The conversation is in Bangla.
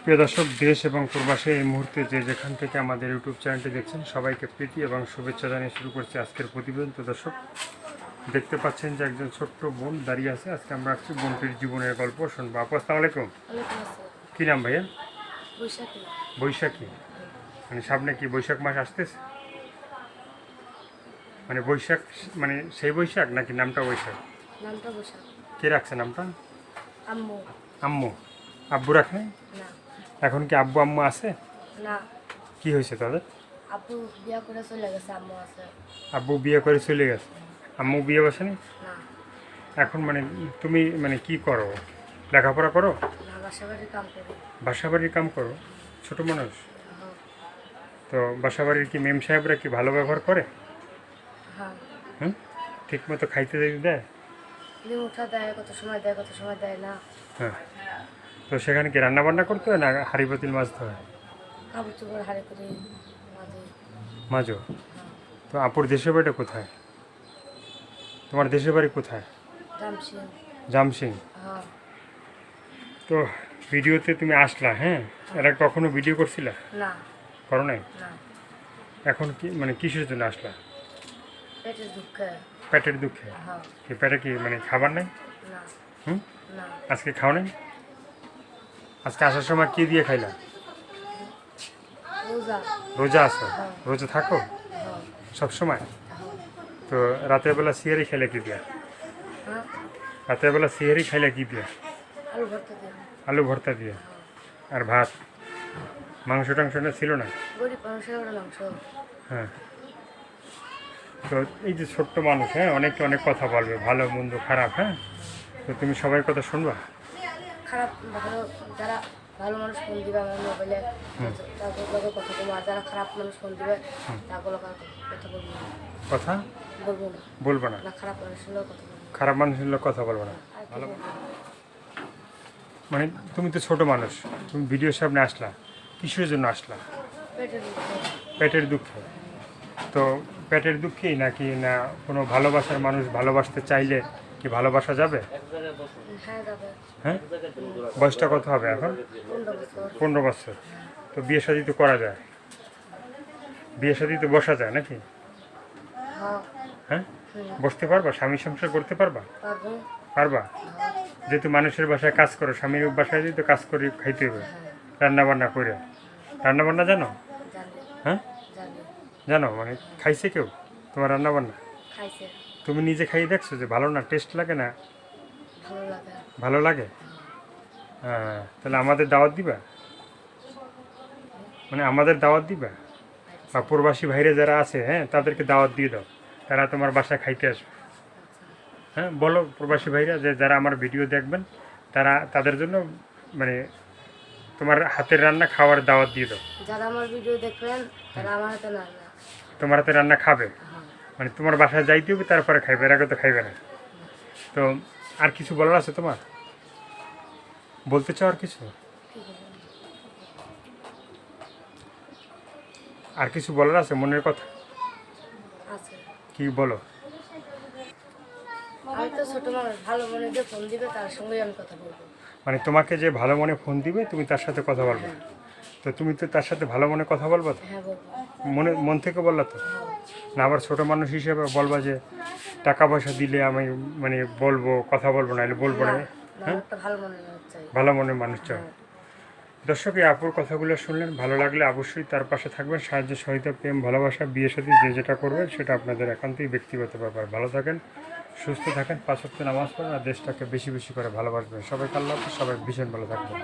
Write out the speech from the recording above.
প্রিয় দর্শক, দেশ এবং প্রবাসে এই মুহূর্তে যে যেখান থেকে আমাদের ইউটিউব চ্যানেলটি দেখছেন সবাইকে প্রীতি এবং শুভেচ্ছা জানিয়ে শুরু করছি আজকের প্রতিবেদন। তো দর্শক, দেখতে পাচ্ছেন যে একজন ছোট্ট বোন দাঁড়িয়ে আছে। আজকে আমরা আসছি বোনটির জীবনের গল্প শুনবো। আপু, আসসালামু আলাইকুম। কী নাম ভাইয়া? বৈশাখী। মানে সামনে কি বৈশাখ মাস আসতেছে? মানে বৈশাখ মানে সেই বৈশাখ নাকি নামটা বৈশাখ? নামটা বৈশাখ। কে রাখছে নামটা? আম্মু। আম্মু? আব্বু রাখে? না। এখন কি আব্বু আম্মু আছে? না। কি হয়েছে তাদের? আব্বু বিয়ে করে চলে গেছে, আম্মু আছে। আব্বু বিয়ে করে চলে গেছে, আম্মু বিয়ে বসেনি? না। এখন মানে তুমি মানে কি করো? লেখাপড়া করো? না, বাসাবাড়ির কাম করি। বাসাবাড়ির কাম করো? ছোট মানুষ হ্যাঁ। তো বাসাবাড়ির কি মেম সাহেবরা কি ভালো ব্যবহার করে? হ্যাঁ। হুম, ঠিক মতো খাইতে দিতে দেয়? উঠা দেয়, কত সময় দেয়, কত সময় দেয় না। হ্যাঁ, তো সেখানে কি রান্না বান্না করতে হয় না হাঁড়ি পাতিল মাজতে হয়? কাপড় চোপড় হারে করি মাঝে। মাজো? তো আপুর দেশের বাড়িটা কোথায়? তোমার দেশের বাড়ি কোথায়? জামশিং। জামসিং? হ্যাঁ। তো ভিডিওতে তুমি আসলা, হ্যাঁ, এরা কখনো ভিডিও করছিলা? না। করো নাই? না। এখন কি মানে কিসের জন্য আসলা? পেটের দুঃখে। পেটের দুঃখে? হ্যাঁ। কি পেটে কি মানে খাবার নাই? না। হুম, না। আজকে খাও নাই? আজকে আসার সময় কি দিয়ে খাইলা? রোজা। রোজা আছো? হ্যাঁ। রোজা থাকো হ্যাঁ। সব সময়? হ্যাঁ। তো রাতের বেলা সিহারি খাইলে কি দিয়া? হ্যাঁ। রাতের বেলা সিহারি খাইলে কি দিয়া? আলু ভর্তা দিয়ে। আলু ভর্তা দিয়ে? আর ভাত? মাংস টাংস না ছিল না? গরিব মানুষের ওরা মাংস। হ্যাঁ। তো এই যে ছোট্ট মানুষ, হ্যাঁ, অনেকে অনেক কথা বলবে, ভালো মন্দ খারাপ, হ্যাঁ, তো তুমি সবাই কথা শুনবা? খারাপ ভালো, যারা ভালো মানুষ ফোন দিবে আমার মোবাইলে তারপর লোকের কথা বলবো, আর যারা খারাপ মানুষ ফোন দিবে তারপর কথা বলবো না। কথা বলবো না। বলবো না? না, খারাপ মানুষের লোক কথা বলবো। খারাপ মানুষের লোক কথা বলবো না? আর কি ভালো বলবো? মানে তুমি তো ছোট মানুষ, তুমি ভিডিওর সামনে আসলা, কিসের জন্য আসলা? পেটের দুঃখে। পেটের দুঃখে? তো পেটের দুঃখেই নাকি না কোনো ভালোবাসার মানুষ ভালোবাসতে চাইলে কি ভালোবাসা যাবে? হ্যাঁ, যাবে। হ্যাঁ, বয়সটা কত হবে এখন? 15 বছর। 15 বছর? তো বিয়ে শাদী তো করা যায়, বিয়ে শাদী তো বসা যায় নাকি? হ্যাঁ। হ্যাঁ, বসতে পারবা? স্বামী সংসার করতে পারবা? পারবো। পারবা? যেহেতু মানুষের বাসায় কাজ করো, স্বামীর বাসায় যেহেতু কাজ করে খাইতে হবে, হ্যাঁ। রান্না বান্না করে। রান্না বান্না জানো? জানি। হ্যাঁ, জানি। জানো? মানে খাইছে কেউ তোমার রান্না বান্না? খাইছে। তুমি নিজে খাইয়ে দেখছো যে ভালো না, টেস্ট লাগে না? ভালো লাগে। ভালো লাগে? হ্যাঁ, তাহলে আমাদের দাওয়াত দিবা? মানে আমাদের দাওয়াত দিবা? বা প্রবাসী ভাইরা যারা আছে, হ্যাঁ, তাদেরকে দাওয়াত দিয়ে দাও, তারা তোমার বাসায় খাইতে আসবে। হ্যাঁ, বলো প্রবাসী ভাইরা যে যারা আমার ভিডিও দেখবেন তারা তাদের জন্য মানে তোমার হাতের রান্না খাওয়ার দাওয়াত দিয়ে দাও। যারা আমার ভিডিও দেখবেন তারা আমার হাতে না। তোমার হাতে রান্না খাবে, হ্যাঁ। মানে তোমার বাসায় যাইতে হবে তারপরে খাইবে, এর আগে তো খাইবে না। তো আর কিছু বলার আছে তোমার? বলতে চাও আর কিছু? কি বলবো? আর কিছু বলার আছে মনের কথা? আছে। কি বলো? আমি তো ছোট মানুষ, ভালো মনে যে ফোন দিবে তার সঙ্গেই আমি কথা বলবো। মানে তোমাকে যে ভালো মনে ফোন দিবে তুমি তার সাথে কথা বলবে? তো তুমি তো তার সাথে ভালো মনে কথা বলবা তো? হ্যাঁ, বলবো। মন থেকে বললা তো? না আবার ছোট মানুষ হিসেবে বলবা যে টাকা পয়সা দিলে আমি মানে বলবো, কথা বলবো না, এলে বলবো না? না, আমার একটা ভালো মনে চাই। ভালো মনের মানুষ চাও? হ্যাঁ। দর্শক, এই আপুর কথাগুলো শুনলেন, ভালো লাগলে অবশ্যই তার পাশে থাকবেন। সাহায্য সহায়তা, প্রেম, ভালোবাসা, বিয়ে সাথে যে যেটা করবেন সেটা আপনাদের একান্তই ব্যক্তিগত ব্যাপার। ভালো থাকেন, সুস্থ থাকেন, 5 ওয়াক্ত নামাজ পড়েন আর দেশটাকে বেশি বেশি করে ভালোবাসবেন। সবাইকে আল্লাহ হাফেজ, সবাই ভীষণ ভালো থাকবেন।